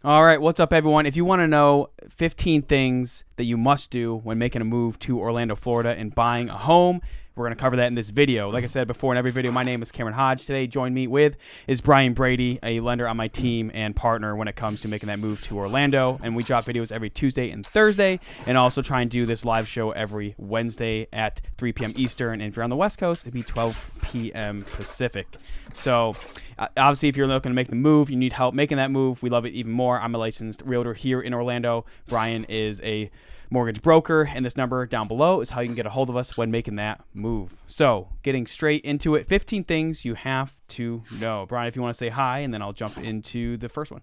All right, what's up, everyone? If you want to know 15 things that you must do when making a move to Orlando, Florida, and buying a home, we're going to cover that in this video. Like I said before, in every video, my name is Cameron Hodge. Today, join me with is Brian Brady, a lender on my team and partner when it comes to making that move to Orlando. And we drop videos every Tuesday and Thursday, and also try and do this live show every Wednesday at 3 p.m. Eastern. And if you're on the West Coast, it'd be 12 p.m. Pacific. So obviously, if you're looking to make the move, you need help making that move, we love it even more. I'm a licensed realtor here in Orlando. Brian is a mortgage broker, and this number down below is how you can get a hold of us when making that move. So getting straight into it, 15 things you have to know. Brian, if you want to say hi, and then I'll jump into the first one.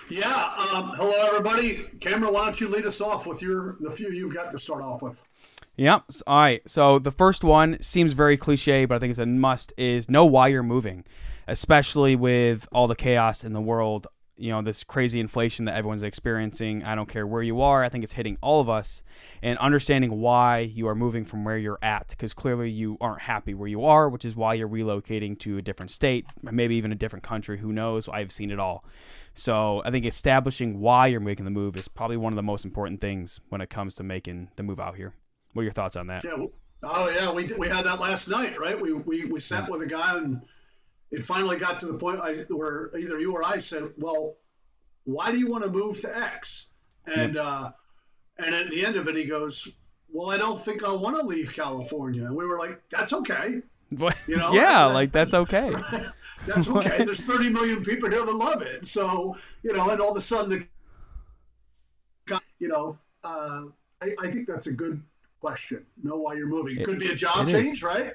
Yeah. Hello, everybody. Cameron, why don't you lead us off with the few you've got to start off with? Yep. All right. So the first one seems very cliche, but I think it's a must, is know why you're moving, especially with all the chaos in the world. You know, this crazy inflation that everyone's experiencing. I don't care where you are. I think it's hitting all of us. And understanding why you are moving from where you're at, because clearly you aren't happy where you are, which is why you're relocating to a different state, maybe even a different country. Who knows? I've seen it all. So I think establishing why you're making the move is probably one of the most important things when it comes to making the move out here. What are your thoughts on that? Yeah. Oh, yeah. We had that last night, right? We sat with a guy, and it finally got to the point where either you or I said, well, why do you want to move to X? And and at the end of it, he goes, well, I don't think I want to leave California. And we were like, that's okay. You know, yeah, like that's okay. That's okay. There's 30 million people here that love it. So, you know, and all of a sudden, I think that's a good question. Know why you're moving. It could be a job change, right?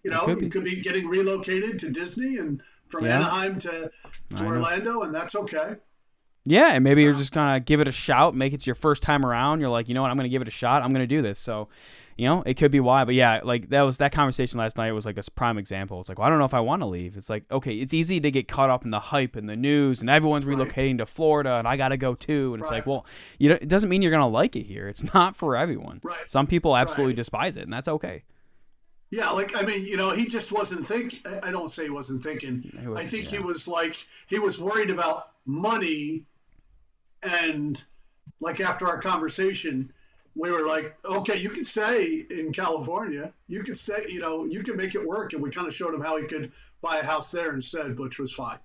You know, it could be getting relocated to Disney and from Anaheim to Orlando, and that's okay. Yeah, and maybe you're just gonna give it a shout, make it your first time around. You're like, you know what, I'm gonna give it a shot. I'm gonna do this. So, you know, it could be why. But yeah, like that conversation last night was like a prime example. It's like, well, I don't know if I want to leave. It's like, okay, it's easy to get caught up in the hype and the news, and everyone's relocating to Florida, and I gotta go too. And it's like, well, it doesn't mean you're gonna like it here. It's not for everyone. Right. Some people absolutely despise it, and that's okay. Yeah, like, I mean, you know, he just wasn't thinking. I don't say he wasn't thinking. I think he was worried about money. And like after our conversation, we were like, okay, you can stay in California. You can stay, you know, you can make it work. And we kind of showed him how he could buy a house there instead, which was fine.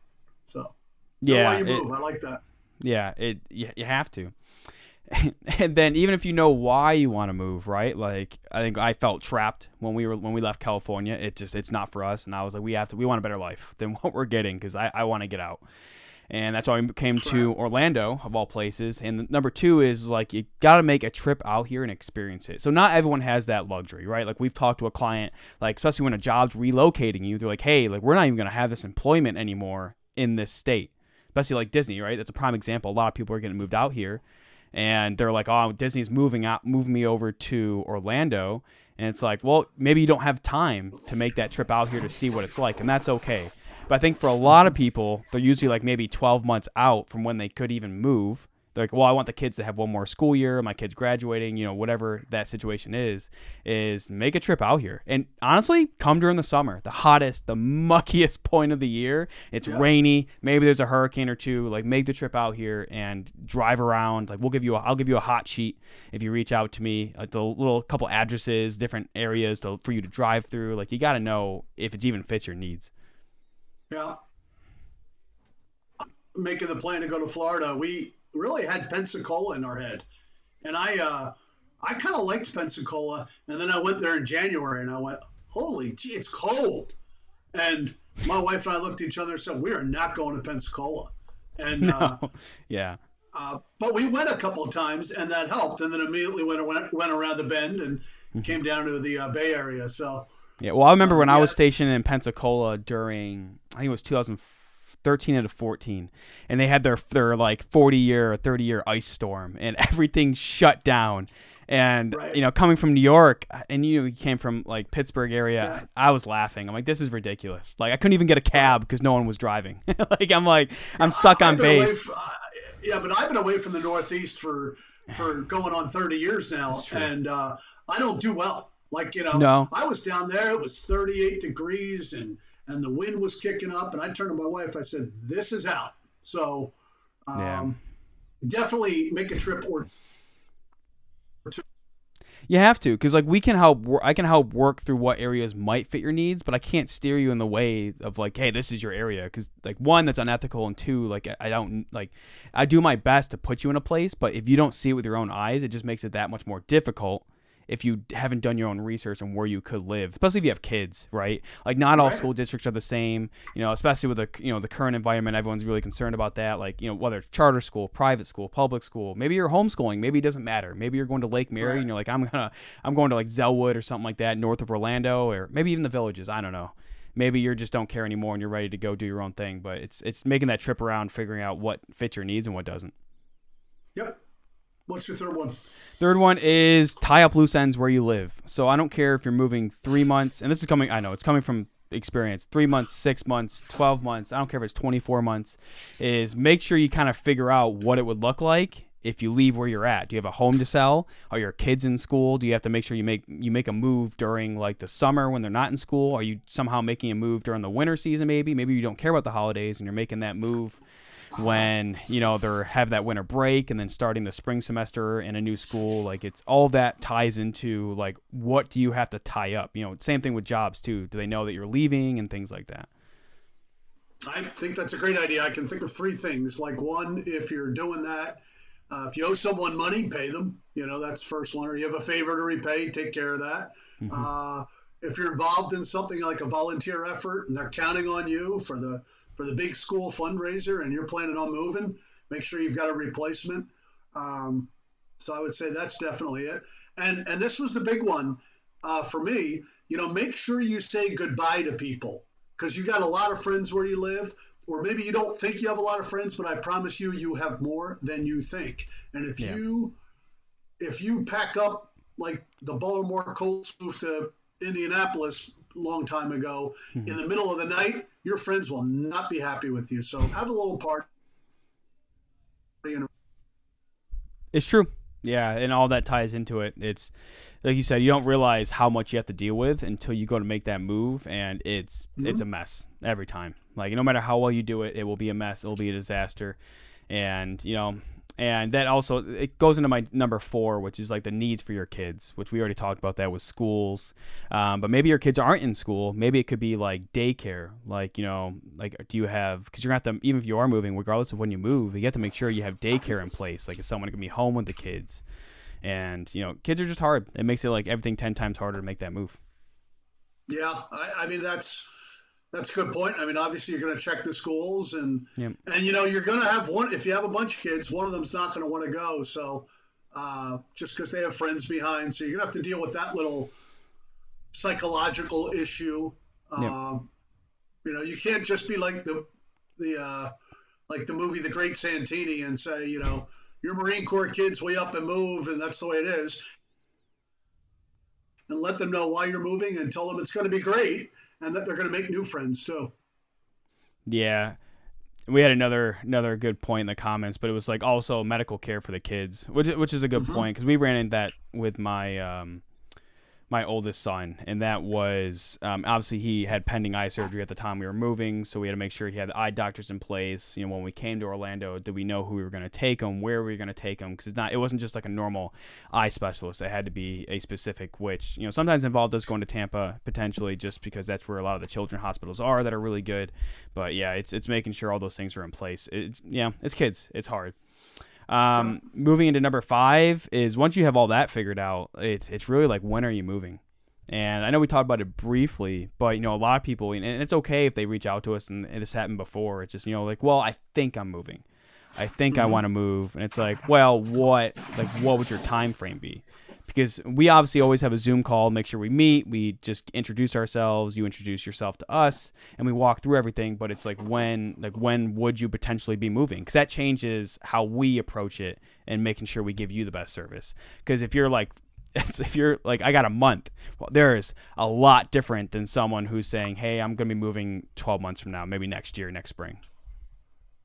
So, know why you move. I like that. Yeah, you have to. And then even if you know why you want to move, right? Like I think I felt trapped when we left California. It's not for us, and I was like, we want a better life than what we're getting, because I want to get out. And that's why we came to Orlando, of all places. And number two is, like, you got to make a trip out here and experience it. So not everyone has that luxury, right? Like, we've talked to a client, like, especially when a job's relocating you, they're like, hey, like, we're not even going to have this employment anymore in this state. Especially like Disney, right? That's a prime example. A lot of people are getting moved out here. And they're like, oh, Disney's moving me over to Orlando. And it's like, well, maybe you don't have time to make that trip out here to see what it's like. And that's okay. But I think for a lot of people, they're usually like maybe 12 months out from when they could even move. They're like, well, I want the kids to have one more school year. My kid's graduating, you know, whatever that situation is make a trip out here. And honestly, come during the summer, the hottest, the muckiest point of the year. It's rainy. Maybe there's a hurricane or two. Like, make the trip out here and drive around. Like, I'll give you a hot sheet if you reach out to me. Like, the little couple addresses, different areas for you to drive through. Like, you got to know if it even fits your needs. Yeah. Making the plan to go to Florida, we really had Pensacola in our head. And I kind of liked Pensacola. And then I went there in January, and I went, holy gee, it's cold. And my wife and I looked at each other and said, we are not going to Pensacola. And no. Yeah. But we went a couple of times, and that helped. And then immediately went around the bend and came down to the Bay Area. So. Yeah, well, I remember when I was stationed in Pensacola during, I think it was 2013 into 14, and they had their like 40-year or 30-year ice storm, and everything shut down. And you know, coming from New York, and you came from like Pittsburgh area, I was laughing. I'm like, this is ridiculous. Like, I couldn't even get a cab because no one was driving. I'm stuck on base. But I've been away from the Northeast for going on 30 years now, and I don't do well. Like, you know, no. I was down there, it was 38 degrees and the wind was kicking up, and I turned to my wife, I said, this is out. So Yeah. definitely make a trip or two. You have to, because like we can help. I can help work through what areas might fit your needs, but I can't steer you in the way of like, hey, this is your area, because like one, that's unethical, and two, like I don't like. I do my best to put you in a place, but if you don't see it with your own eyes, it just makes it that much more difficult. If you haven't done your own research on where you could live, especially if you have kids, right? Like not all Right. school districts are the same, especially with the current environment, everyone's really concerned about that. Like, whether it's charter school, private school, public school, maybe you're homeschooling, maybe it doesn't matter. Maybe you're going to Lake Mary Right. and you're like, I'm going to like Zellwood or something like that, north of Orlando, or maybe even the Villages. I don't know. Maybe you just don't care anymore and you're ready to go do your own thing. But it's making that trip around, figuring out what fits your needs and what doesn't. Yep. What's your third one? Third one is tie up loose ends where you live. So I don't care if you're moving 3 months, and this is coming, I know it's coming from experience, 3 months, 6 months, 12 months. I don't care if it's 24 months, is make sure you kind of figure out what it would look like if you leave where you're at. Do you have a home to sell? Are your kids in school? Do you have to make sure you make a move during like the summer when they're not in school? Are you somehow making a move during the winter season maybe? Maybe you don't care about the holidays and you're making that move when they have that winter break and then starting the spring semester in a new school. Like, it's all that ties into like, what do you have to tie up? Same thing with jobs too. Do they know that you're leaving and things like that? I think that's a great idea. I can think of three things. Like one, if you're doing that, if you owe someone money, pay them. That's the first one. Or you have a favor to repay, take care of that. Mm-hmm. If you're involved in something like a volunteer effort and they're counting on you for the big school fundraiser and you're planning on moving, make sure you've got a replacement. So I would say that's definitely it. And this was the big one for me. Make sure you say goodbye to people, because you got a lot of friends where you live, or maybe you don't think you have a lot of friends, but I promise you, you have more than you think. And if you pack up like the Baltimore Colts moved to Indianapolis a long time ago, Mm-hmm. in the middle of the night, your friends will not be happy with you. So have a little party. It's true. Yeah, and all that ties into it. It's like you said, you don't realize how much you have to deal with until you go to make that move, and it's a mess every time. Like, no matter how well you do it, it will be a mess. It'll be a disaster. And and that also, it goes into my number 4, which is like the needs for your kids, which we already talked about that with schools. But maybe your kids aren't in school. Maybe it could be like daycare. Like, like, do you have, because you're going to have to, even if you are moving, regardless of when you move, you have to make sure you have daycare in place. Like, is someone going to be home with the kids? And, kids are just hard. It makes it like everything 10 times harder to make that move. Yeah, I mean, that's a good point. I mean, obviously, you're going to check the schools, and Yep. and you're going to have one. If you have a bunch of kids, one of them's not going to want to go. So just because they have friends behind, so you're going to have to deal with that little psychological issue. Yep. You can't just be like the like the movie The Great Santini and say, your Marine Corps kids way up and move, and that's the way it is. And let them know why you're moving and tell them it's going to be great and that they're going to make new friends too. Yeah. We had another good point in the comments, but it was like also medical care for the kids, which is a good point, because we ran into that with my my oldest son, and that was obviously he had pending eye surgery at the time we were moving, so we had to make sure he had eye doctors in place. When we came to Orlando, did we know who we were going to take him, where we were going to take him? Because it wasn't just like a normal eye specialist; it had to be a specific, which sometimes involved us going to Tampa potentially, just because that's where a lot of the children's hospitals are that are really good. But yeah, it's making sure all those things are in place. It's kids, it's hard. Moving into number 5 is, once you have all that figured out, it's really like, when are you moving? And I know we talked about it briefly, but a lot of people, and it's okay if they reach out to us, and this happened before. It's just like, well, I think I'm moving. I think I want to move, and it's like, well, what would your time frame be? Because we obviously always have a Zoom call, make sure we meet, we just introduce ourselves, you introduce yourself to us, and we walk through everything. But it's like, when would you potentially be moving? Because that changes how we approach it and making sure we give you the best service. Because if you're like, I got a month, well, there is a lot different than someone who's saying, hey, I'm going to be moving 12 months from now, maybe next year, next spring.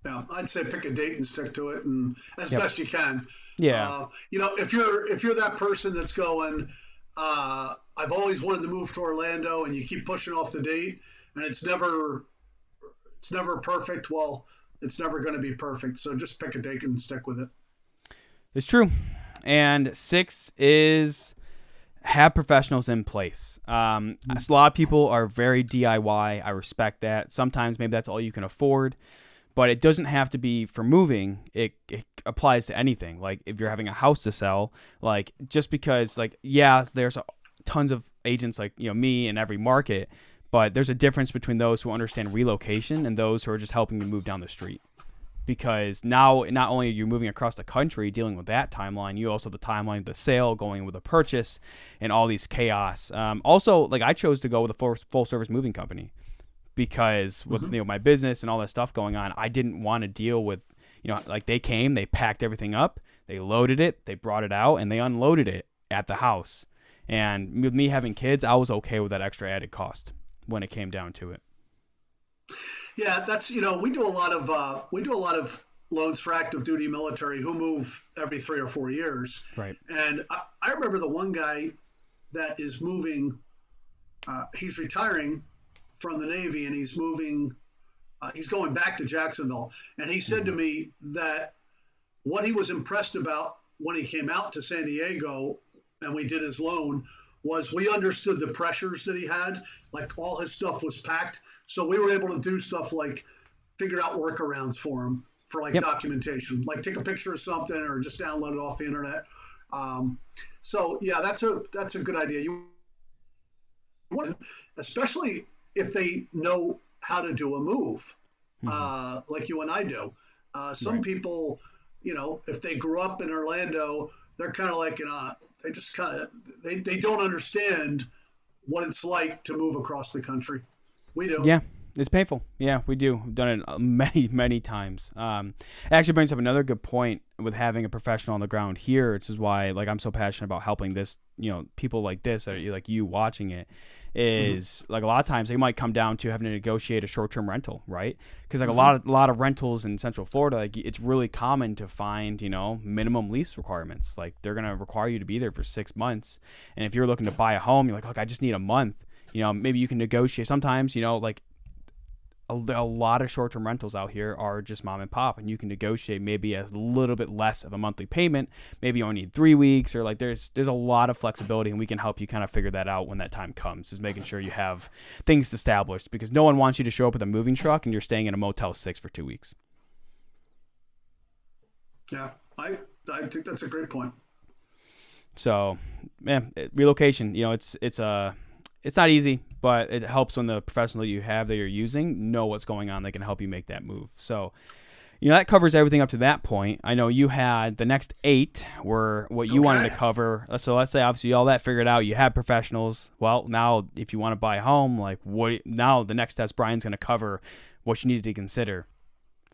Yeah, I'd say pick a date and stick to it, and as best you can. Yeah. If you're that person that's going, I've always wanted to move to Orlando, and you keep pushing off the date, and it's never perfect. Well, it's never going to be perfect. So just pick a date and stick with it. It's true. And 6 is have professionals in place. A lot of people are very DIY. I respect that. Sometimes maybe that's all you can afford, but it doesn't have to be for moving. It applies to anything. Like if you're having a house to sell, like just because there's tons of agents like, me in every market, but there's a difference between those who understand relocation and those who are just helping you move down the street. Because now not only are you moving across the country dealing with that timeline, you also have the timeline of the sale going with a purchase and all these chaos. Also, like I chose to go with a full service moving company because with my business and all that stuff going on, I didn't want to deal with, like they came, they packed everything up, they loaded it, they brought it out, and they unloaded it at the house. And with me having kids, I was okay with that extra added cost when it came down to it. Yeah, that's we do a lot of loans for active duty military who move every 3 or 4 years. Right. And I remember the one guy that is moving. He's retiring from the Navy and he's moving. He's going back to Jacksonville, and he said to me that what he was impressed about when he came out to San Diego and we did his loan was we understood the pressures that he had. Like all his stuff was packed. So we were able to do stuff like figure out workarounds for him for like documentation, like take a picture of something or just download it off the internet. So yeah, that's a good idea. You want, especially if they know how to do a move, like you and I do. Some people, if they grew up in Orlando, they're kind of like, they just they don't understand what it's like to move across the country. We do. Yeah, it's painful. Yeah, we do. We've done it many, many times. It actually brings up another good point with having a professional on the ground here. This is why, like, I'm so passionate about helping this, people like this, like you watching it, is like a lot of times they might come down to having to negotiate a short-term rental, right? Because like a lot of rentals in Central Florida, like it's really common to find minimum lease requirements. Like they're gonna require you to be there for 6 months, and if you're looking to buy a home, you're like, look, I just need a month. Maybe you can negotiate. Sometimes like a lot of short-term rentals out here are just mom and pop, and you can negotiate maybe a little bit less of a monthly payment. Maybe you only need 3 weeks, or like there's a lot of flexibility, and we can help you kind of figure that out when that time comes, is making sure you have things established, because no one wants you to show up with a moving truck and you're staying in a Motel 6 for 2 weeks. Yeah, I think that's a great point. So, relocation, it's not easy, but it helps when the professional you have that you're using know what's going on. They can help you make that move. So, that covers everything up to that point. I know you had the next 8 were what you wanted to cover. So let's say obviously all that figured out. You had professionals. Well, now if you want to buy a home, like now the next steps, Brian's going to cover what you needed to consider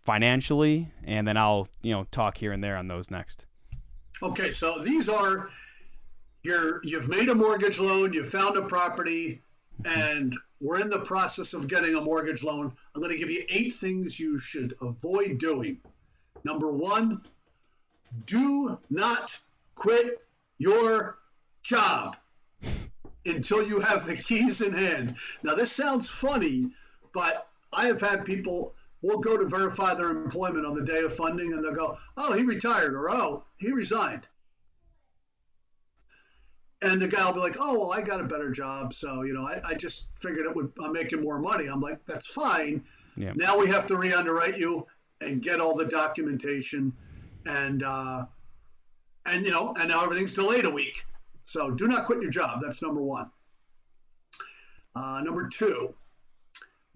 financially, and then I'll talk here and there on those next. Okay, so these are you've made a mortgage loan, you found a property, and we're in the process of getting a mortgage loan. I'm going to give you 8 things you should avoid doing. Number 1, do not quit your job until you have the keys in hand. Now, this sounds funny, but I have had people will go to verify their employment on the day of funding, and they'll go, oh, he retired, or oh, he resigned. And the guy will be like, oh, well, I got a better job. So, I just figured I'm making more money. I'm like, that's fine. Yeah. Now we have to re-underwrite you and get all the documentation. And now everything's delayed a week. So do not quit your job. That's number 1. Number 2,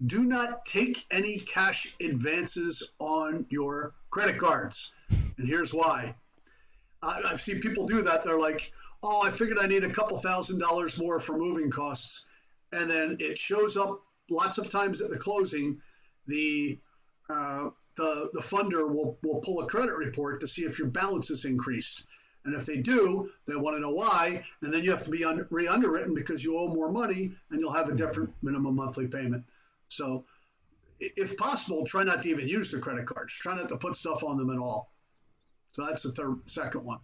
do not take any cash advances on your credit cards. And here's why. I've seen people do that. They're like, oh, I figured I need a couple $1,000s more for moving costs. And then it shows up lots of times at the closing. The funder will pull a credit report to see if your balance has increased. And if they do, they want to know why. And then you have to be re-underwritten because you owe more money and you'll have a different minimum monthly payment. So if possible, try not to even use the credit cards. Try not to put stuff on them at all. So that's the second one.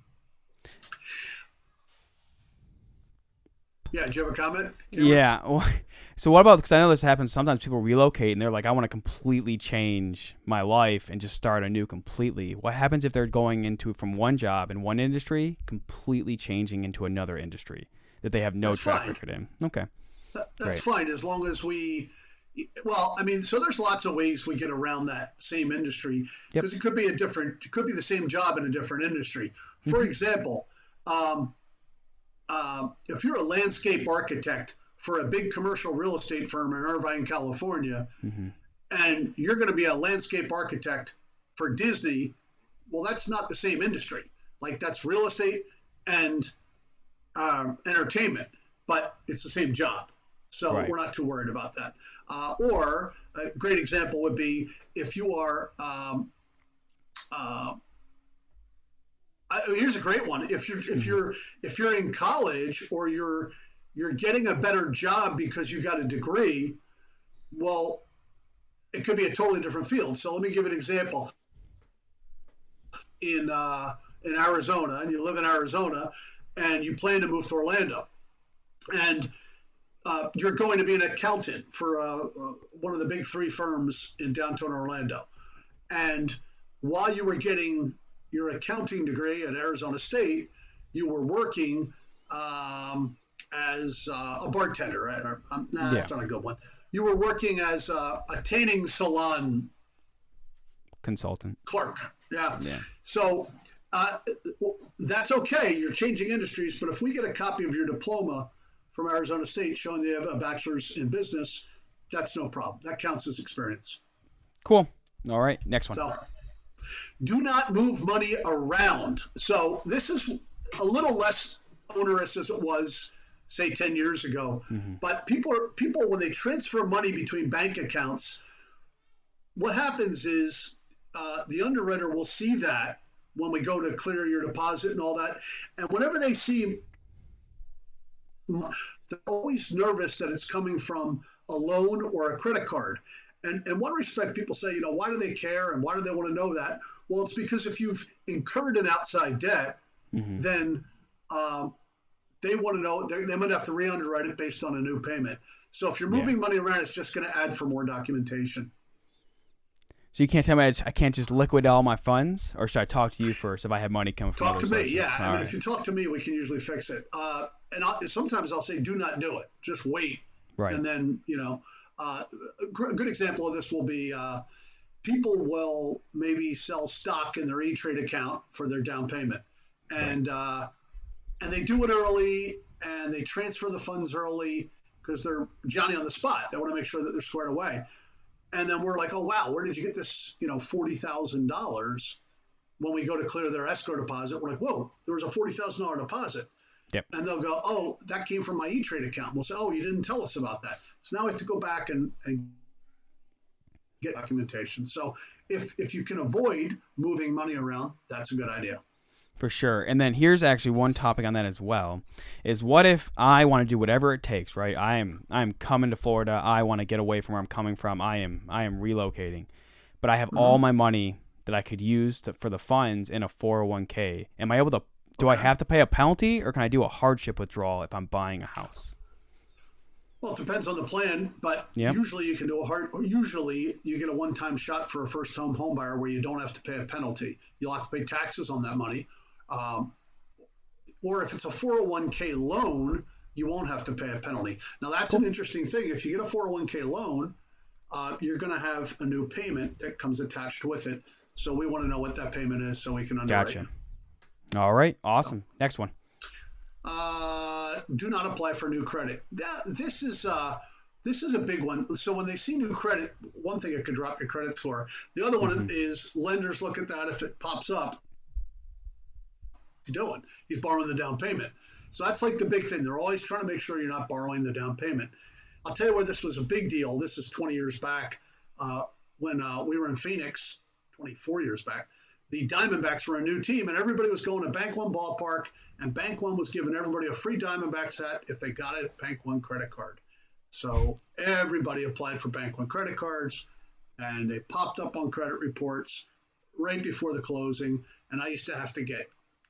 Yeah, do you have a comment? Yeah. So what about, because I know this happens sometimes, people relocate and they're like, I want to completely change my life and just start anew completely. What happens if they're going into from one job in one industry, completely changing into another industry that they have no That's track fine. record in? Okay. That's Great. fine as long as well, I mean, so there's lots of ways we get around that same industry Yep. because it could be the same job in a different industry. For example, um, if you're a landscape architect for a big commercial real estate firm in Irvine, California, Mm-hmm. and you're going to be a landscape architect for Disney, well, that's not the same industry. Like that's real estate and entertainment, but it's the same job. So Right. we're not too worried about that. Or a great example would be if you are, here's a great one. If you're in college or you're getting a better job because you got a degree, well, it could be a totally different field. So let me give an example. In Arizona, and you live in Arizona, and you plan to move to Orlando, and you're going to be an accountant for one of the big three firms in downtown Orlando. And while you were getting your accounting degree at Arizona State, you were working as a bartender. Right? That's not a good one. You were working as a tanning salon Consultant. clerk. Yeah. Yeah. So that's okay. You're changing industries, but if we get a copy of your diploma from Arizona State showing they have a bachelor's in business, that's no problem. That counts as experience. Cool. All right. Next one. So do not move money around. So this is a little less onerous as it was, say, 10 years ago. Mm-hmm. But people, when they transfer money between bank accounts, what happens is the underwriter will see that when we go to clear your deposit and all that. And whenever they see, they're always nervous that it's coming from a loan or a credit card. And in one respect, people say, why do they care and why do they want to know that? Well, it's because if you've incurred an outside debt, Mm-hmm. then they want to know, they might have to re-underwrite it based on a new payment. So if you're moving money around, it's just going to add for more documentation. So you can't tell me I can't just liquidate all my funds, or should I talk to you first if I have money coming from Talk other to me, sources? yeah. All I mean, right. if you talk to me, we can usually fix it. And sometimes I'll say, do not do it. Just wait. Right. And then, a good example of this will be people will maybe sell stock in their E-Trade account for their down payment. And and they do it early and they transfer the funds early because they're Johnny on the spot. They want to make sure that they're squared away. And then we're like, oh, wow, where did you get this, $40,000? When we go to clear their escrow deposit, we're like, whoa, there was a $40,000 deposit. Yep. And they'll go, oh, that came from my E-Trade account. We'll say, oh, you didn't tell us about that. So now we have to go back and get documentation. So if you can avoid moving money around, that's a good idea. For sure. And then here's actually one topic on that as well, is what if I want to do whatever it takes, right? I'm coming to Florida. I want to get away from where I'm coming from. I am relocating. But I have all my money that I could use for the funds in a 401k. Am I able to, do I have to pay a penalty, or can I do a hardship withdrawal if I'm buying a house? Well, it depends on the plan, but usually you can do usually you get a one-time shot for a first home buyer where you don't have to pay a penalty. You'll have to pay taxes on that money. Or if it's a 401k loan, you won't have to pay a penalty. Now, that's an interesting thing. If you get a 401k loan, you're going to have a new payment that comes attached with it. So we want to know what that payment is so we can underwrite. Gotcha. All right. Awesome. Next one. Do not apply for new credit. This is a big one. So when they see new credit, one thing, it could drop your credit score. The other one is lenders look at that. If it pops up, he's doing? He's borrowing the down payment. So that's like the big thing. They're always trying to make sure you're not borrowing the down payment. I'll tell you where this was a big deal. This is 20 years back when we were in Phoenix, 24 years back. The Diamondbacks were a new team, and everybody was going to Bank One ballpark, and Bank One was giving everybody a free Diamondbacks hat if they got a Bank One credit card. So everybody applied for Bank One credit cards, and they popped up on credit reports right before the closing, and I used to have to get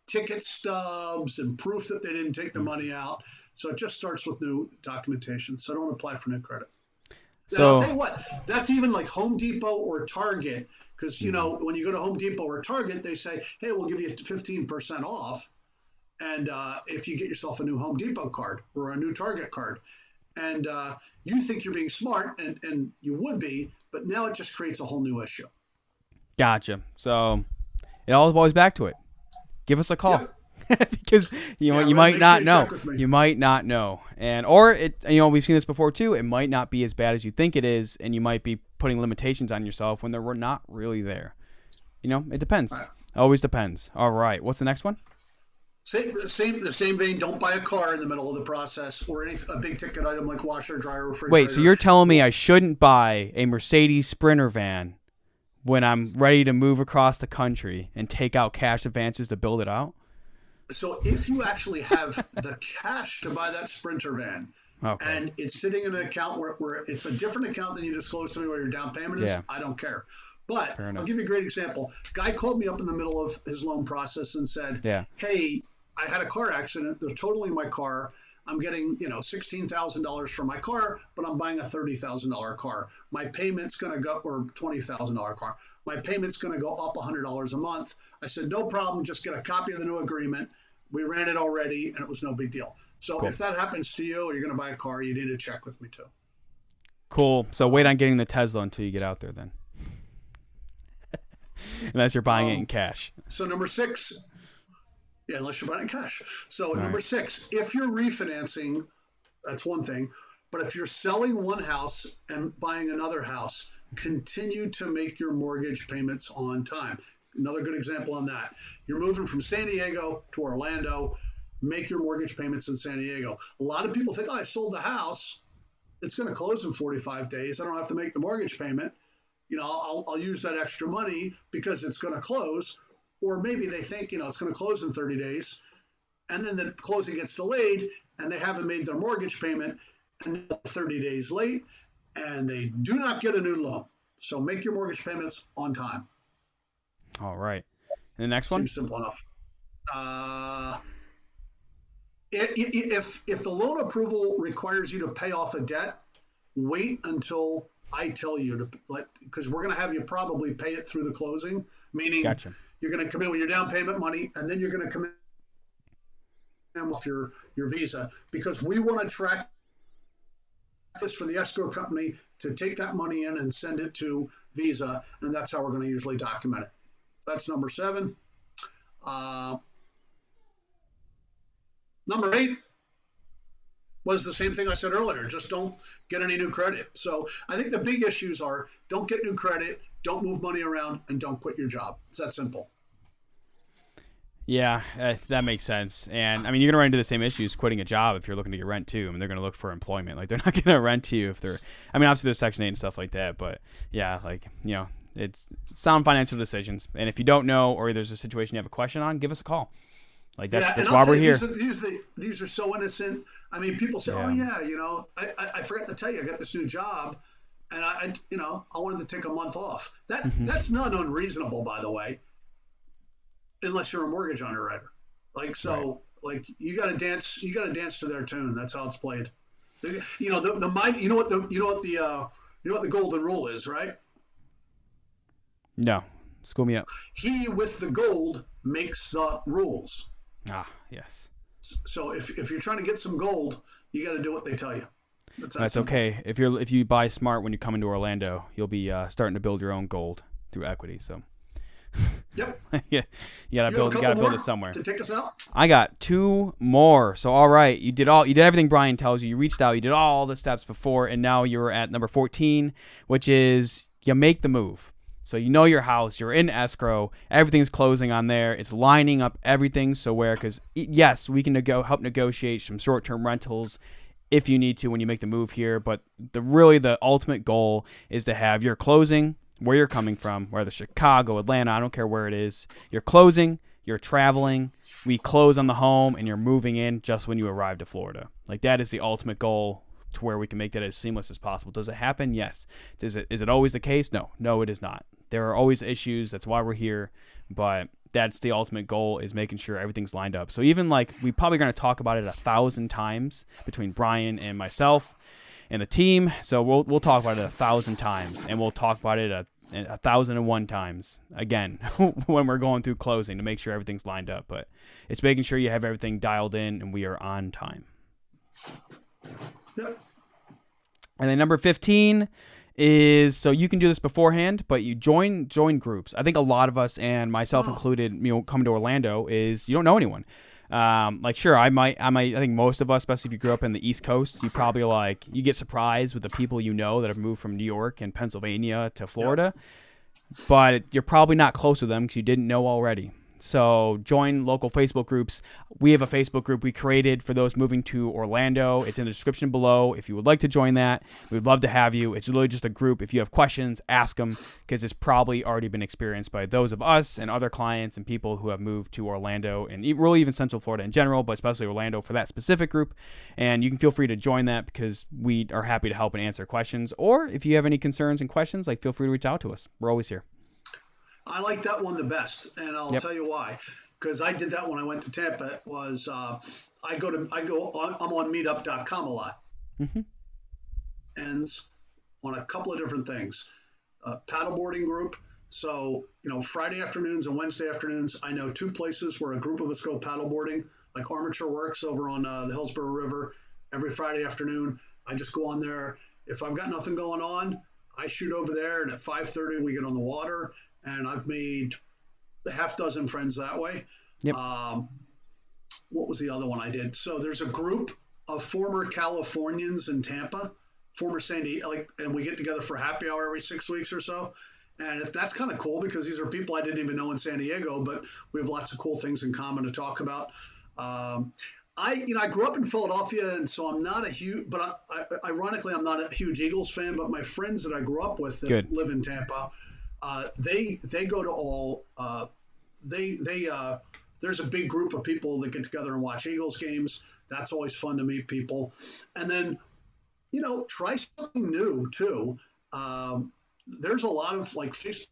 ticket stubs and proof that they didn't take the money out. So it just starts with new documentation. So don't apply for new credit. And So I'll tell you what, that's even like Home Depot or Target, because when you go to Home Depot or Target, they say, hey, we'll give you 15% off, and if you get yourself a new Home Depot card or a new Target card, and you think you're being smart, and you would be, but now it just creates a whole new issue. gotcha. So it all boils back to it. Give us a call. Yep. Because you might not know. You might not know. Or we've seen this before too. It might not be as bad as you think it is, and you might be putting limitations on yourself when they're not really there. It depends. Right. Always depends. All right. What's the next one? The same vein. Don't buy a car in the middle of the process, or a big ticket item like washer, dryer, refrigerator. Wait, so you're telling me I shouldn't buy a Mercedes Sprinter van when I'm ready to move across the country and take out cash advances to build it out? So if you actually have the cash to buy that Sprinter van, okay, and it's sitting in an account where it's a different account than you disclosed to me where your down payment is, I don't care. But I'll give you a great example. Guy called me up in the middle of his loan process and said, hey, I had a car accident. They're totaling my car. I'm getting, $16,000 for my car, but I'm buying a $30,000 car. My payment's going to go, or $20,000 car. My payment's going to go up $100 a month. I said, no problem. Just get a copy of the new agreement. We ran it already, and it was no big deal. So If that happens to you, or you're going to buy a car, you need to check with me too. Cool. So wait on getting the Tesla until you get out there then. Unless you're buying it in cash. So number 6. Yeah, unless you're buying cash. So number 6, if you're refinancing, that's one thing. But if you're selling one house and buying another house, continue to make your mortgage payments on time. Another good example on that. You're moving from San Diego to Orlando. Make your mortgage payments in San Diego. A lot of people think, I sold the house. It's going to close in 45 days. I don't have to make the mortgage payment. I'll use that extra money because it's going to close. Or maybe they think, it's going to close in 30 days, and then the closing gets delayed, and they haven't made their mortgage payment, and 30 days late, and they do not get a new loan. So make your mortgage payments on time. All right. And the next one? Seems simple enough. If the loan approval requires you to pay off a debt, wait until I tell you to, because we're going to have you probably pay it through the closing, meaning Gotcha. You're going to come in with your down payment money, and then you're going to come in with your Visa, because we want to track this for the escrow company to take that money in and send it to Visa, and that's how we're going to usually document it. That's number 7. Number 8 was the same thing I said earlier. Just don't get any new credit. So I think the big issues are don't get new credit, don't move money around, and don't quit your job. It's that simple. Yeah, that makes sense. And you're going to run into the same issues quitting a job if you're looking to get rent too. They're going to look for employment. They're not going to rent to you if they're, obviously there's Section 8 and stuff like that, but yeah, it's sound financial decisions. And if you don't know, or there's a situation you have a question on, give us a call. That's why we're here. These are so innocent. People say, I forgot to tell you, I got this new job, and I wanted to take a month off. That's not unreasonable, by the way, unless you're a mortgage underwriter. You got to dance. You got to dance to their tune. That's how it's played. The mind. You know what the golden rule is, right? No, school me up. He with the gold makes the rules. Ah, yes. So if you're trying to get some gold, you got to do what they tell you. That's okay. If you buy smart when you come into Orlando, you'll be starting to build your own gold through equity. So. Yep. Yeah, you gotta build it somewhere. To take us out. I got 2 more. So all right, you did everything Brian tells you. You reached out, you did all the steps before, and now you're at number 14, which is you make the move. So you know your house, you're in escrow, everything's closing on there, it's lining up everything. Because yes, we can help negotiate some short-term rentals if you need to when you make the move here. But the ultimate goal is to have your closing where you're coming from, whether Chicago, Atlanta, I don't care where it is. You're closing, you're traveling, we close on the home, and you're moving in just when you arrive to Florida. That is the ultimate goal, to where we can make that as seamless as possible. Does it happen? Yes. Is it always the case? No, it is not. There are always issues. That's why we're here. But that's the ultimate goal, is making sure everything's lined up. So even like, we probably going to talk about it 1,000 times between Brian and myself and the team. So we'll talk about it 1,000 times, and we'll talk about it 1,001 times again when we're going through closing to make sure everything's lined up. But it's making sure you have everything dialed in and we are on time. Yep. And then number 15 is, so you can do this beforehand, but you join groups. I think a lot of us, and myself included, coming to Orlando, is you don't know anyone. Like, sure, I think most of us, especially if you grew up in the East Coast, you probably you get surprised with the people that have moved from New York and Pennsylvania to Florida, but you're probably not close to them because you didn't know already. So join local Facebook groups. We have a Facebook group we created for those moving to Orlando. It's in the description below. If you would like to join that, we'd love to have you. It's literally just a group. If you have questions, ask them, because it's probably already been experienced by those of us and other clients and people who have moved to Orlando and really even Central Florida in general, but especially Orlando for that specific group. And you can feel free to join that because we are happy to help and answer questions. Or if you have any concerns and questions, feel free to reach out to us. We're always here. I like that one the best, and I'll tell you why. Because I did that when I went to Tampa. I'm on Meetup.com a lot, and on a couple of different things. Paddleboarding group. So Friday afternoons and Wednesday afternoons, I know 2 places where a group of us go paddleboarding, like Armature Works over on the Hillsborough River. Every Friday afternoon, I just go on there. If I've got nothing going on, I shoot over there, and at 5:30 we get on the water. And I've made a half dozen friends that way. Yep. What was the other one I did? So there's a group of former Californians in Tampa, former San Diego, and we get together for happy hour every 6 weeks or so. And if that's kind of cool, because these are people I didn't even know in San Diego, but we have lots of cool things in common to talk about. I grew up in Philadelphia, and so I'm not a huge, but ironically, I'm not a huge Eagles fan. But my friends that I grew up with that live in Tampa, they go to all there's a big group of people that get together and watch Eagles games. That's always fun to meet people. And then, try something new too. There's a lot of Facebook.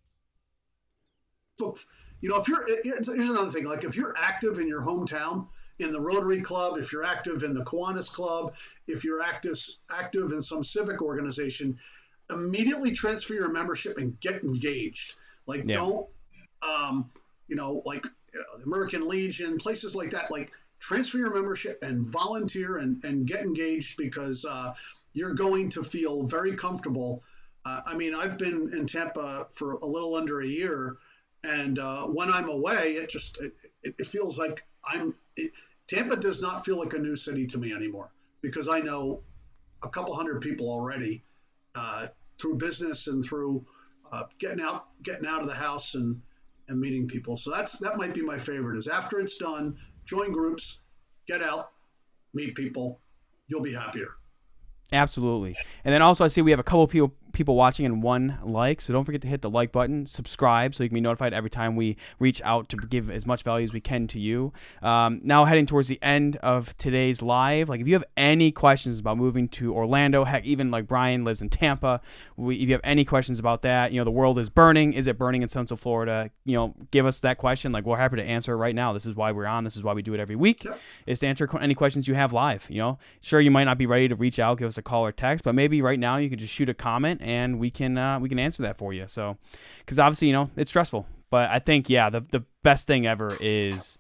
Here's another thing. If you're active in your hometown, in the Rotary Club, if you're active in the Kiwanis Club, if you're active in some civic organization, immediately transfer your membership and get engaged. Don't, American Legion, places like that, transfer your membership and volunteer and get engaged, because you're going to feel very comfortable. I've been in Tampa for a little under a year, and when I'm away, it feels like Tampa does not feel like a new city to me anymore, because I know a couple hundred people already, through business and through getting out of the house and meeting people. So that might be my favorite, is after it's done, join groups, get out, meet people. You'll be happier. Absolutely. And then also I see we have a couple people watching and 1 like, so don't forget to hit the like button, subscribe so you can be notified every time we reach out to give as much value as we can to you. Now heading towards the end of today's live, if you have any questions about moving to Orlando, heck, even Brian lives in Tampa, if you have any questions about that, the world is burning. Is it burning in Central Florida? Give us that question. We're happy to answer it right now. This is why we're on. This is why we do it every week, is to answer any questions you have live. Sure, you might not be ready to reach out, give us a call or text, but maybe right now you could just shoot a comment and we can answer that for you. So, because obviously, it's stressful, but I think, the best thing ever is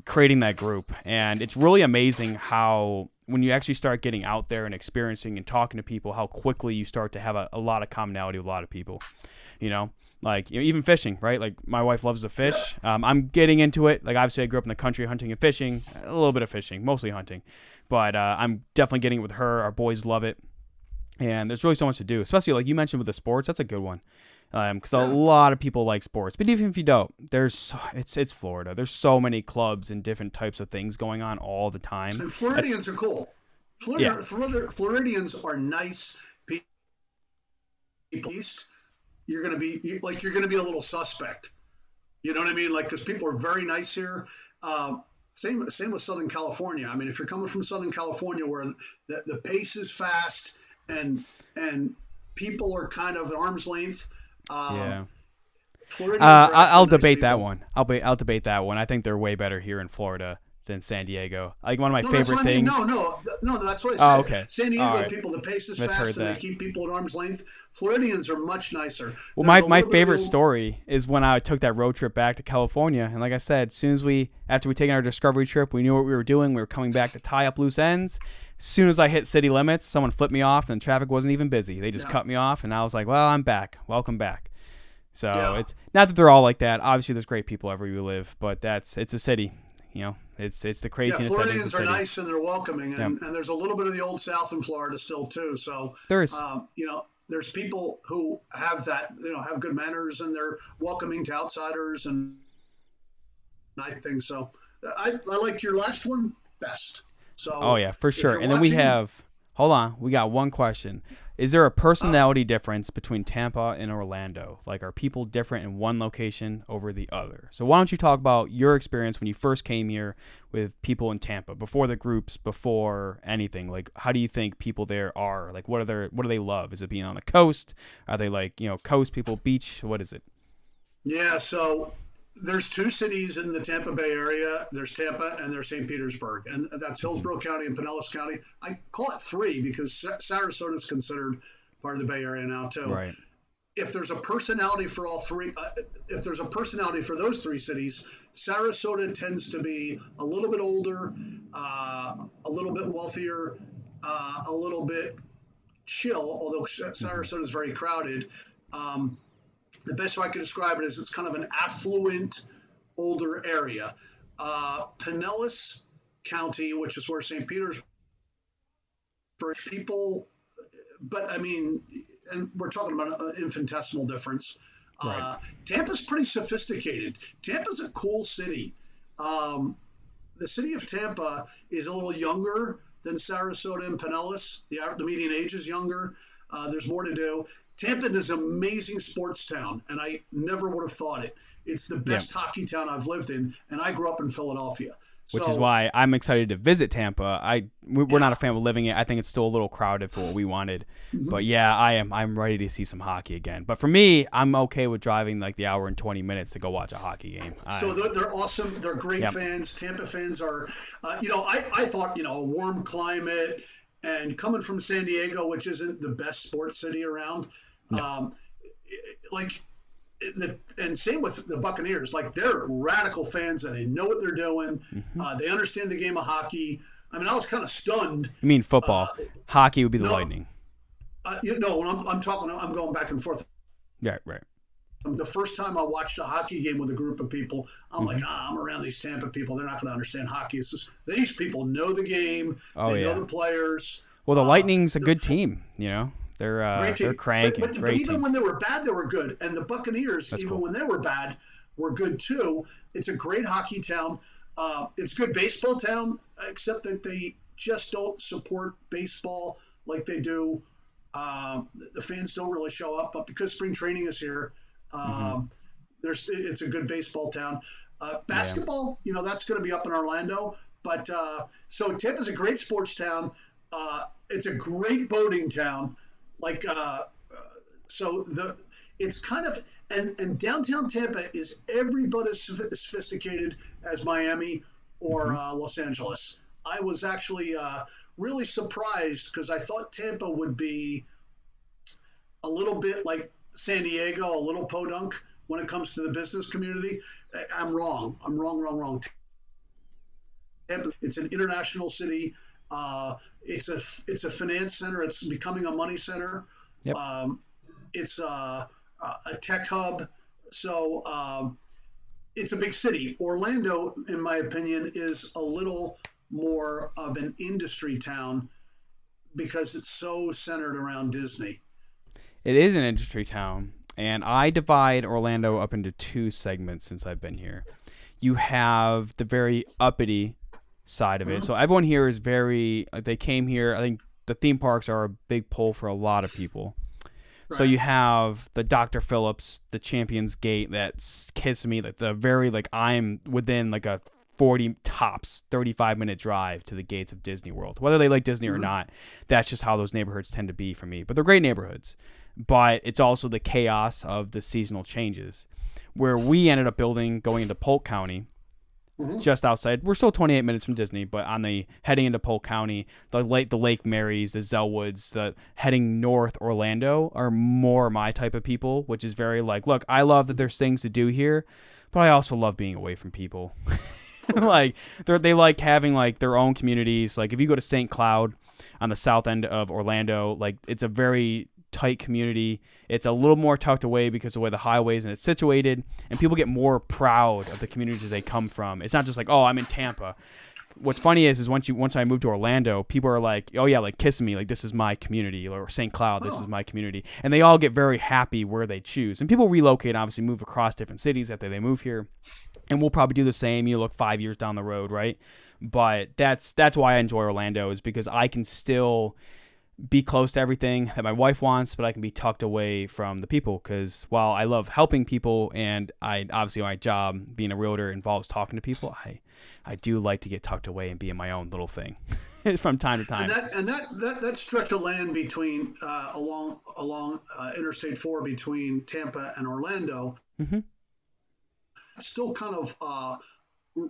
creating that group. And it's really amazing how, when you actually start getting out there and experiencing and talking to people, how quickly you start to have a lot of commonality with a lot of people, even fishing, right? My wife loves to fish. I'm getting into it. Obviously I grew up in the country, hunting and fishing, a little bit of fishing, mostly hunting, but I'm definitely getting it with her. Our boys love it. And there's really so much to do, especially like you mentioned with the sports. That's a good one, because a lot of people like sports. But even if you don't, it's Florida. There's so many clubs and different types of things going on all the time. And Floridians are cool. Floridians are nice people. You're gonna be a little suspect. You know what I mean? Because people are very nice here. Same with Southern California. If you're coming from Southern California, where the pace is fast and people are kind of at arm's length, Floridians are I'll actually nice debate that people. one. I'll debate that one. I think they're way better here in Florida than San Diego. Like one of my No, that's favorite what I mean. things. No, that's what I Oh, said. okay. San All Diego right. people, the pace is Misheard fast and they that. keep people at arm's length. Floridians are much nicer. Well, There's a my little bit of the favorite old, story is when I took that road trip back to California, and like I said, as soon as after we taken our discovery trip, we knew what we were doing. We were coming back to tie up loose ends. As soon as I hit city limits, someone flipped me off, and traffic wasn't even busy. They just yeah, cut me off, and I was like, "Well, I'm back. Welcome back." So yeah. it's not that they're all like that. Obviously, there's great people everywhere you live, but it's a city. You know, it's the Yeah, craziness that is the Floridians are city. nice and they're welcoming, Yep. and there's a little bit of the old South in Florida still too. So, There's there's people who have that, have good manners and they're welcoming to outsiders, and I think so. I like your last one best. So, Oh yeah, for if sure. you're And then we watching, have hold on, we got one question. Is there a personality difference between Tampa and Orlando? Like are people different in one location over the other? So why don't you talk about your experience when you first came here with people in Tampa, before the groups, before anything? Like how do you think people there are? Like what do they love? Is it being on the coast? Are they like, coast people, beach? What is it? yeah. So there's two cities in the Tampa Bay area. There's Tampa and there's St. Petersburg, and that's Hillsborough County and Pinellas County. I call it three because Sarasota is considered part of the Bay Area now too. Right. If there's a personality for all three, if there's a personality for those three cities, Sarasota tends to be a little bit older, a little bit wealthier, a little bit chill, although Sarasota is very crowded. The best way I can describe it is it's kind of an affluent, older area. Pinellas County, which is where St. Peter's, for people, but I mean, and we're talking about an infinitesimal difference. Right. Tampa's pretty sophisticated. Tampa's a cool city. The city of Tampa is a little younger than Sarasota and Pinellas. The median age is younger. There's more to do. Tampa is an amazing sports town, and I never would have thought it. It's the best hockey town I've lived in, and I grew up in Philadelphia. Which is why I'm excited to visit Tampa. We're not a fan of living it. I think it's still a little crowded for what we wanted. Mm-hmm. But yeah, I'm ready to see some hockey again. But for me, I'm okay with driving like the hour and 20 minutes to go watch a hockey game. So they're awesome. They're great fans. Tampa fans are, I thought, a warm climate, and coming from San Diego, which isn't the best sports city around, No. And same with the Buccaneers. Like they're radical fans and they know what they're doing. Mm-hmm. They understand the game of hockey. I mean, I was kind of stunned. You mean football? Hockey would be the Lightning. When I'm talking, I'm going back and forth. Right. The first time I watched a hockey game with a group of people, I'm like, I'm around these Tampa people. They're not going to understand hockey. It's just, these people know the game. They know the players. Well, the Lightning's a good team. They're cranking. But even when they were bad, they were good. And the Buccaneers, when they were bad, were good too. It's a great hockey town. It's a good baseball town, except that they just don't support baseball like they do. The fans don't really show up, but because spring training is here, it's a good baseball town. Basketball, that's going to be up in Orlando. But so Tampa's a great sports town. It's a great boating town. It's kind of, and downtown Tampa is every bit as sophisticated as Miami or Los Angeles. I was actually really surprised because I thought Tampa would be a little bit like San Diego, a little podunk when it comes to the business community. I'm wrong. Tampa, it's an international city. It's a finance center. It's becoming a money center. Yep. It's a tech hub. So it's a big city. Orlando, in my opinion, is a little more of an industry town because it's so centered around Disney. It is an industry town, and I divide Orlando up into two segments since I've been here. You have the very uppity side of it. So everyone here is they came here. I think the theme parks are a big pull for a lot of people. Right. So you have the Dr. Phillips, the Champions Gate that's kissing me, like the very, I'm within a 35-minute drive to the gates of Disney World. Whether they like Disney or not, that's just how those neighborhoods tend to be for me. But they're great neighborhoods. but it's also the chaos of the seasonal changes. Where we ended up going into Polk County, just outside. We're still 28 minutes from Disney, but on the heading into Polk County, the Lake Marys, the Zellwoods, the heading north Orlando are more my type of people, which is very like, look, I love that there's things to do here, but I also love being away from people. Like they like having like their own communities. Like if you go to St. Cloud on the south end of Orlando, like it's a very tight community. It's a little more tucked away because of the way the highways and it's situated, and people get more proud of the communities they come from. It's not just like, oh, I'm in Tampa. What's funny is once I moved to Orlando, people are like, oh yeah, like Kissimmee, like this is my community, or St. Cloud, this is my community, and they all get very happy where they choose. And people relocate, obviously move across different cities after they move here, and we'll probably do the same. You look 5 years down the road, right? But that's why I enjoy Orlando, is because I can still be close to everything that my wife wants, but I can be tucked away from the people, because while I love helping people, and I obviously my job being a realtor involves talking to people, I do like to get tucked away and be in my own little thing from time to time. And that stretch of land between along Interstate 4 between Tampa and Orlando, still kind of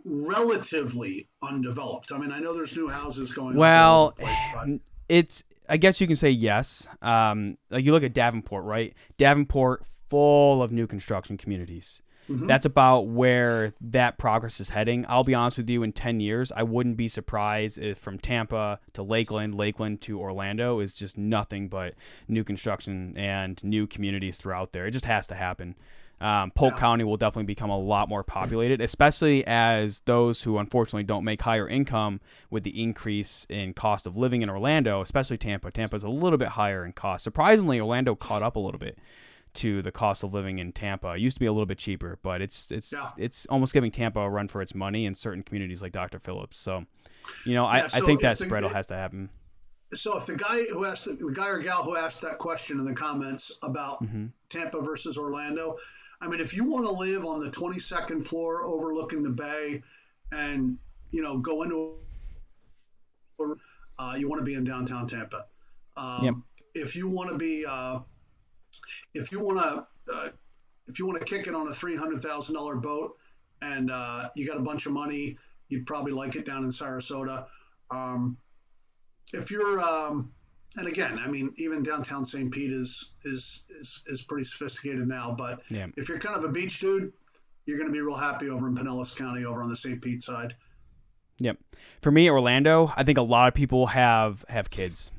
relatively undeveloped. I mean, I know there's new houses going up all over the place, but it's, I guess you can say yes. Like you look at Davenport, right? Davenport, full of new construction communities. That's about where that progress is heading. I'll be honest with you, in 10 years, I wouldn't be surprised if from Tampa to Lakeland to Orlando is just nothing but new construction and new communities throughout there. It just has to happen. Polk County will definitely become a lot more populated, especially as those who unfortunately don't make higher income with the increase in cost of living in Orlando, especially Tampa. Tampa's a little bit higher in cost. Surprisingly, Orlando caught up a little bit to the cost of living in Tampa. It used to be a little bit cheaper, but it's almost giving Tampa a run for its money in certain communities like Dr. Phillips. So, I think that spread has to happen. So if the guy or gal who asked that question in the comments about Tampa versus Orlando, I mean, if you want to live on the 22nd floor overlooking the bay and, go into, you want to be in downtown Tampa. If you want to be, if you want to kick it on a $300,000 boat and you got a bunch of money, you'd probably like it down in Sarasota. If you're, and again, I mean, even downtown St. Pete is pretty sophisticated now. But if you're kind of a beach dude, you're going to be real happy over in Pinellas County, over on the St. Pete side. Yep. For me, Orlando, I think a lot of people have kids.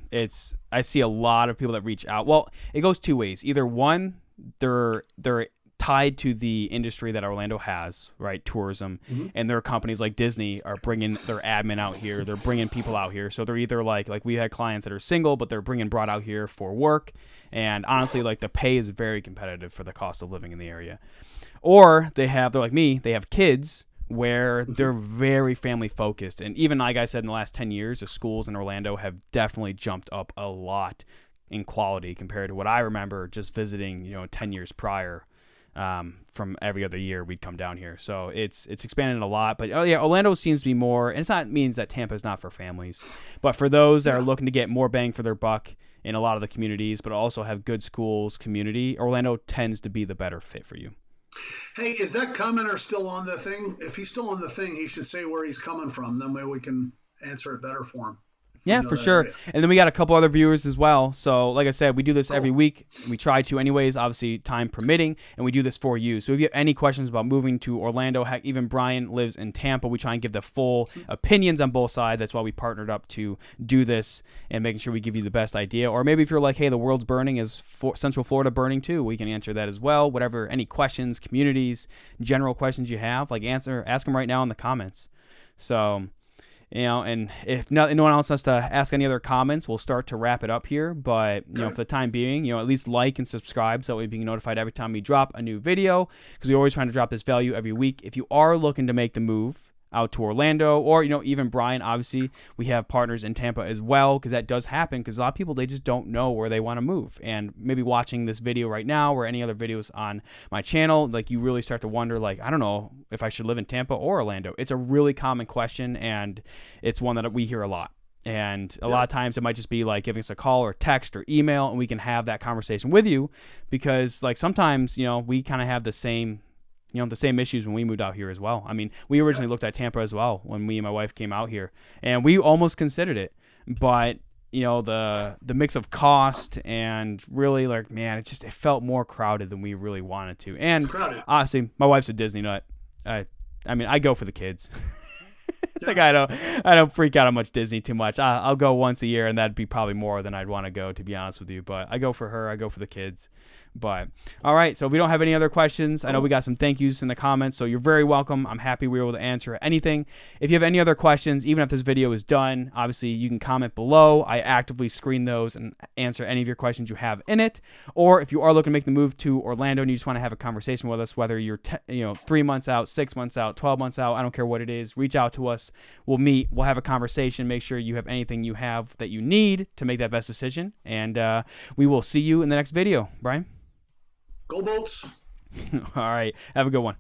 I see a lot of people that reach out. Well, it goes two ways. Either one, they're tied to the industry that Orlando has, right? Tourism, and their companies like Disney are bringing their admin out here. They're bringing people out here. So they're either like we had clients that are single, but they're brought out here for work. And honestly, like the pay is very competitive for the cost of living in the area. Or they're like me, they have kids where they're very family focused. And even like I said, in the last 10 years, the schools in Orlando have definitely jumped up a lot in quality compared to what I remember just visiting, 10 years prior. From every other year we'd come down here. So it's expanded a lot. But Orlando seems to be more, and it's not means that Tampa is not for families, but for those that are looking to get more bang for their buck in a lot of the communities, but also have good schools, community, Orlando tends to be the better fit for you. Hey, is that commenter still on the thing? If he's still on the thing, he should say where he's coming from. Then maybe we can answer it better for him. Yeah, for sure. Area. And then we got a couple other viewers as well. So like I said, we do this every week. We try to anyways, obviously time permitting, and we do this for you. So if you have any questions about moving to Orlando, heck, even Brian lives in Tampa, we try and give the full opinions on both sides. That's why we partnered up to do this and making sure we give you the best idea. Or maybe if you're like, hey, the world's burning, is Central Florida burning too? We can answer that as well. Whatever, any questions, communities, general questions you have, ask them right now in the comments. So... and if no one else has to ask any other comments, we'll start to wrap it up here. But, for the time being, at least like and subscribe so that way you can get notified every time we drop a new video, because we're always trying to drop this value every week. If you are looking to make the move out to Orlando, or, even Brian, obviously, we have partners in Tampa as well, because that does happen, because a lot of people, they just don't know where they want to move. And maybe watching this video right now or any other videos on my channel, you really start to wonder, I don't know if I should live in Tampa or Orlando. It's a really common question, and it's one that we hear a lot. And a lot of times it might just be like giving us a call or text or email, and we can have that conversation with you, because like sometimes, we kind of have the same issues when we moved out here as well. I mean, we originally looked at Tampa as well when me and my wife came out here, and we almost considered it, but the mix of cost and really like, man, it felt more crowded than we really wanted to. And honestly, my wife's a Disney nut. I mean, I go for the kids. Like I don't freak out on much Disney too much. I'll go once a year, and that'd be probably more than I'd want to go, to be honest with you. But I go for her. I go for the kids. But all right, so if we don't have any other questions, I know we got some thank yous in the comments, so you're very welcome. I'm happy we were able to answer anything. If you have any other questions, even if this video is done, obviously you can comment below. I actively screen those and answer any of your questions you have in it. Or if you are looking to make the move to Orlando and you just want to have a conversation with us, whether you're 3 months out, 6 months out, 12 months out, I don't care what it is, reach out to us. We'll meet. We'll have a conversation. Make sure you have anything you have that you need to make that best decision. And we will see you in the next video. Brian? Go Bolts. All right. Have a good one.